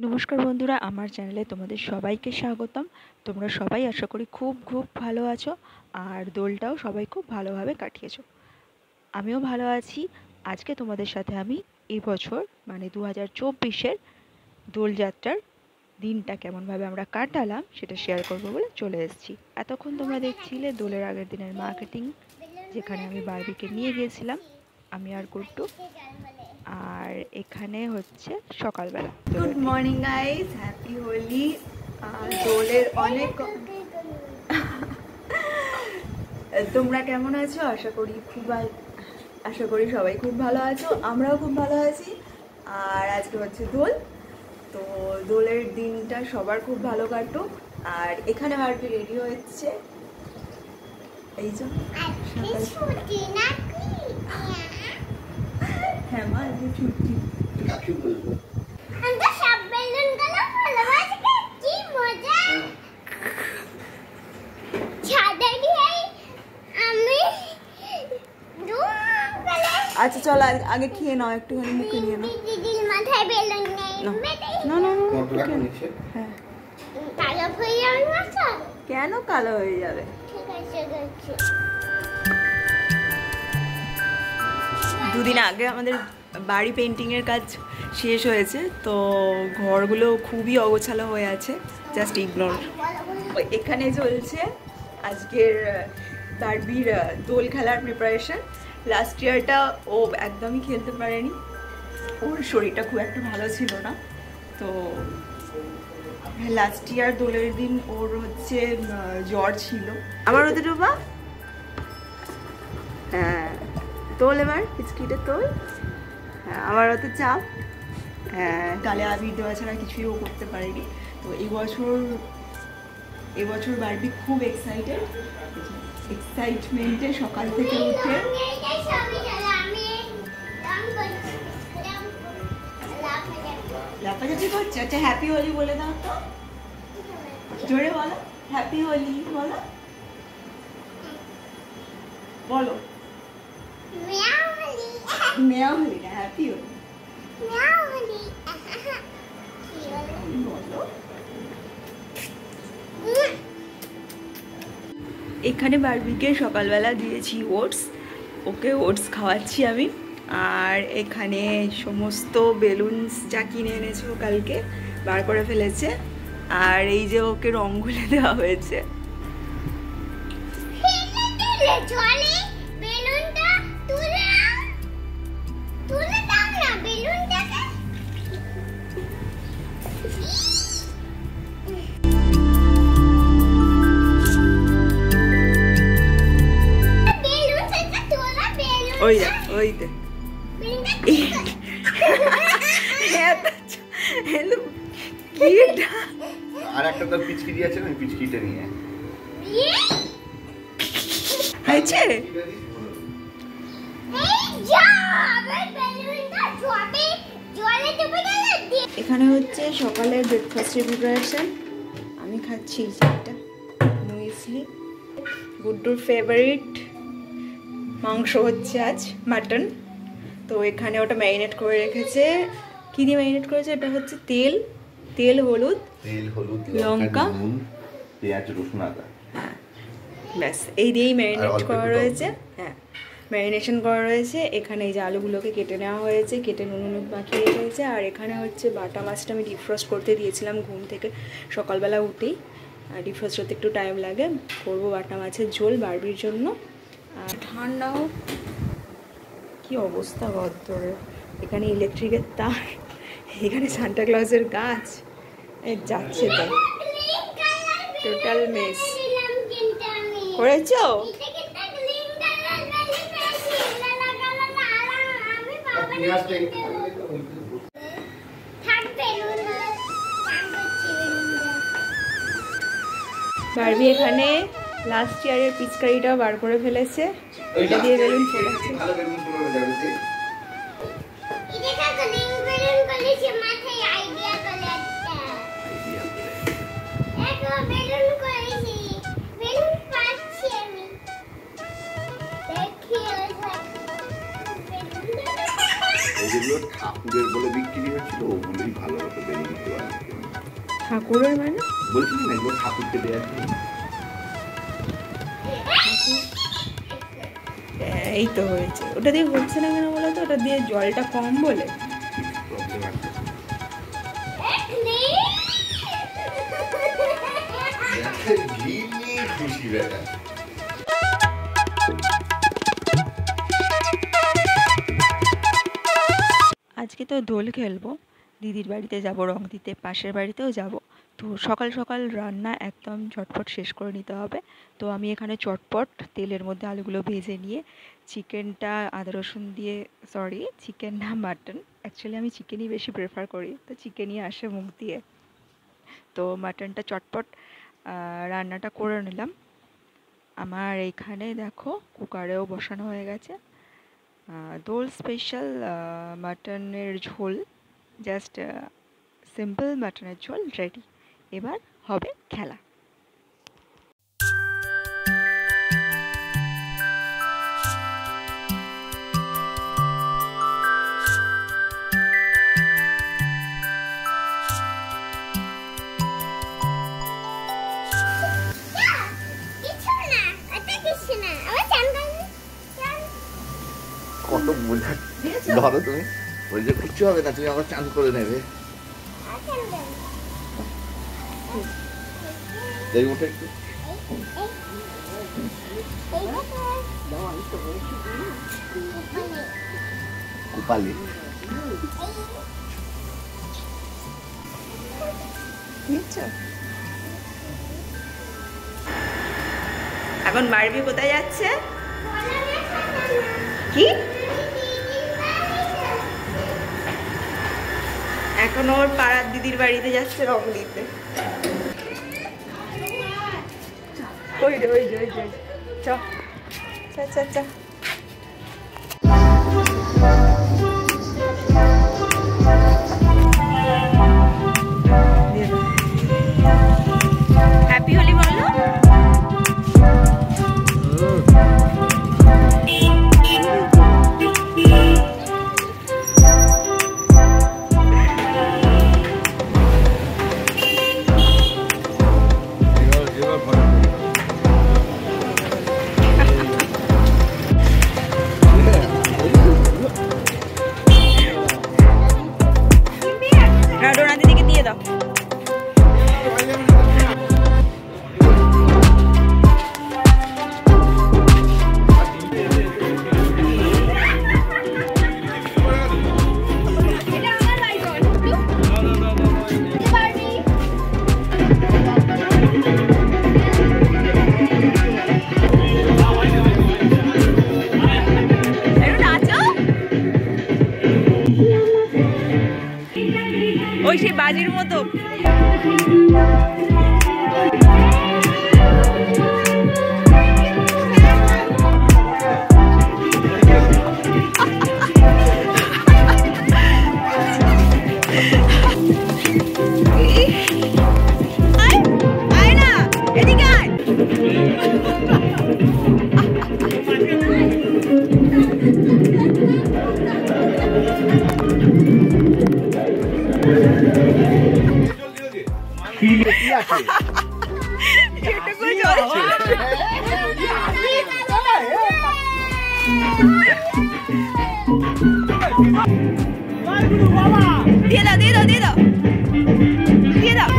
নমস্কার বন্ধুরা, আমার চ্যানেলে তোমাদের সবাইকে স্বাগতম। তোমরা সবাই আশা করি খুব খুব ভালো আছো, আর দোলটাও সবাই খুব ভালোভাবে কাটিয়েছো। আমিও ভালো আছি। আজকে তোমাদের সাথে আমি এই বছর মানে 2024-এর দোলযাত্রার দিনটা কেমনভাবে আমরা কাটালাম সেটা শেয়ার করবো বলে চলে এসেছি। এতক্ষণ তোমরা দেখছিলে দোলের আগের দিনের মার্কেটিং, যেখানে আমি বারবিকে নিয়ে গিয়েছিলাম, আমি আর গুড্ডু। আর এখানে হচ্ছে সকালবেলা। Good morning guys, happy Holi. দোলের অনেক তোমরা কেমন আছো? আশা করি সবাই খুব ভালো আছো, আমরাও খুব ভালো আছি। আর আজকে হচ্ছে দোল, তো দোলের দিনটা সবার খুব ভালো কাটুক। আর এখানে বারবি রেডি হচ্ছে, এই যে হ্যাঁ মা, আজকে ছুটি। কাকে বলবো? আমরা সব বেলুন গুলো ভালোবাসি, কি মজা। ছাড়াই আমি আচ্ছা চল আগে খেয়ে নাও, একটুখানি মুখে নিয়ে নাও। দিদির মাথায় বেলুন নেই। না না না, হ্যাঁ কালো হয়ে যাবে মাথা। কেন কালো হয়ে যাবে? ঠিক আছে দেখছি। দুদিন আগে আমাদের বাড়ি পেন্টিংয়ের কাজ শেষ হয়েছে, তো ঘরগুলো খুবই অগোছালো হয়ে আছে, জাস্ট ইগনোর। এখানে চলছে আজকের বারবির দোল খেলার প্রিপারেশন। লাস্ট ইয়ারটা ও একদমই খেলতে পারেনি, ওর শরীরটা খুব একটা ভালো ছিল না। তো লাস্ট ইয়ার দোলের দিন ওর হচ্ছে জ্বর ছিল। আমার ওদের ডোবা, হ্যাঁ তোল এবার পিচকিটে তোল। হ্যাঁ আমার অত চাপ, হ্যাঁ গালে আবির দেওয়া ছাড়া কিছুই ও করতে পারেনি। তো এবছর বারবি খুব এক্সাইটমেন্টে সকাল থেকে উঠে লাফাঝাফি করছে। আচ্ছা হ্যাপি হোলি বলে দাও তো, জোরে বলো হ্যাপি হোলি, বলো বলো। মেয়া হোলি না, হ্যাপি হোলি। এখানে বারবিকে সকালবেলা দিয়েছি ওটস, ওকে ওটস খাওয়াচ্ছি আমি। আর এখানে সমস্ত বেলুনস যা কিনে এনেছে ও কালকে বার করে ফেলেছে। আর এই যে ওকে রং গুলে দেওয়া হয়েছে। আর একটা তো পিচকি দিয়েছে না, পিচকিটা নিয়ে আছে। এখানে হচ্ছে সকালের ব্রেকফাস্টের প্রিপারেশন। আমি খাচ্ছি একটা মুইসলি। গুড্ডুর ফেভারিট মাংস হচ্ছে আজ মাটন। তো এখানে ওটা ম্যারিনেট করে রেখেছে। কি দিয়ে ম্যারিনেট করেছে? এটা হচ্ছে তেল হলুদ লঙ্কা, পেঁয়াজ, রসুন, আদা। হ্যাঁ ব্যাস এই দিয়েই ম্যারিনেট করা রয়েছে। হ্যাঁ ম্যারিনেশন করা রয়েছে। এখানে এই যে আলুগুলোকে কেটে নেওয়া হয়েছে, কেটে নুন মাখিয়ে রেখেছে। আর এখানে হচ্ছে বাটা মাছটা আমি ডিফ্রস্ট করতে দিয়েছিলাম ঘুম থেকে সকালবেলা উঠেই। আর ডিফ্রস্ট করতে একটু টাইম লাগে। করবো বাটা মাছের ঝোল বারবির জন্য। আর ঠান্ডাও কি অবস্থা ঘরে। এখানে ইলেকট্রিকের তার, এখানে সান্টা ক্লজের গাছ যাচ্ছে, তো টোটাল মেস করেছো। বারবি এখানে লাস্ট ইয়ারের পিচকারিটাও বার করে ফেলেছে, এটা দিয়ে বেলুন ফোলাচ্ছে। যেগুলো ঠাকুরের বলে বিক্রি হচ্ছিল ওগুলোই ভালো হতো বেরিয়ে দিতে। ঠাকুরের মানে বলছিলি না এগুলো ঠাকুরকে দেওয়া ছিল। এই তো হয়েছে। ওটা দিয়ে হচ্ছে না কেন বলো তো? ওটা দিয়ে জলটা কম বলে। প্রবলেম আছে। ঘি নিয়ে খুশি বেটা। আজকে তো দোল খেলবো, দিদির বাড়িতে যাব রং দিতে, পাশের বাড়িতেও যাব। তো সকাল সকাল রান্না একদম ঝটপট শেষ করে নিতে হবে। তো আমি এখানে চটপট তেলের মধ্যে আলুগুলো ভেজে নিয়ে চিকেনটা আদা রসুন দিয়ে, চিকেন না মাটন, অ্যাকচুয়ালি আমি চিকেনই বেশি প্রেফার করি, তো চিকেনই আসে মুখ দিয়ে। তো মাটনটা চটপট রান্নাটা করে নিলাম। আমার এইখানে দেখো কুকারেও বসানো হয়ে গেছে দোল স্পেশাল মাটনের ঝোল, জাস্ট সিম্পল মাটনের ঝোল রেডি। এবার হবে খেলা। কত বোঝা ধরো তুমি, ওই যে কিচ্ছু হবে না, তুমি আবার চান করে নেবে। দেখি ওটা একটু কুপালি। এখন বারবি কোথায় যাচ্ছে? কি এখন ওর পাড়ার দিদির বাড়িতে যাচ্ছে রং দিতে। ওই রে ওই রে ওই রে, চ চ চ চ। হ্যাপি হোলি বলো। ডোনা দিদিকে দিয়ে দাও। ওই সেই বাজির মতো। আয় না এদিকে আয়। দিয়ে দাও দিয়ে দাও দিয়ে দাও দিয়ে দাও।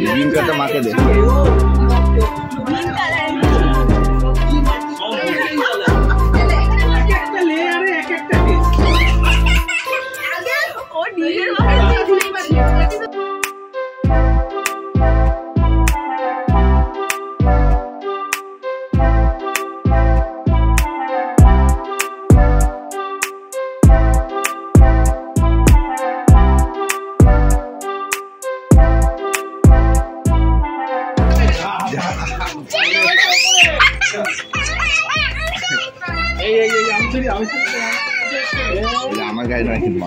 গ্রিন কালারটা মাকে দে। গাড়ি নয় কিন্তু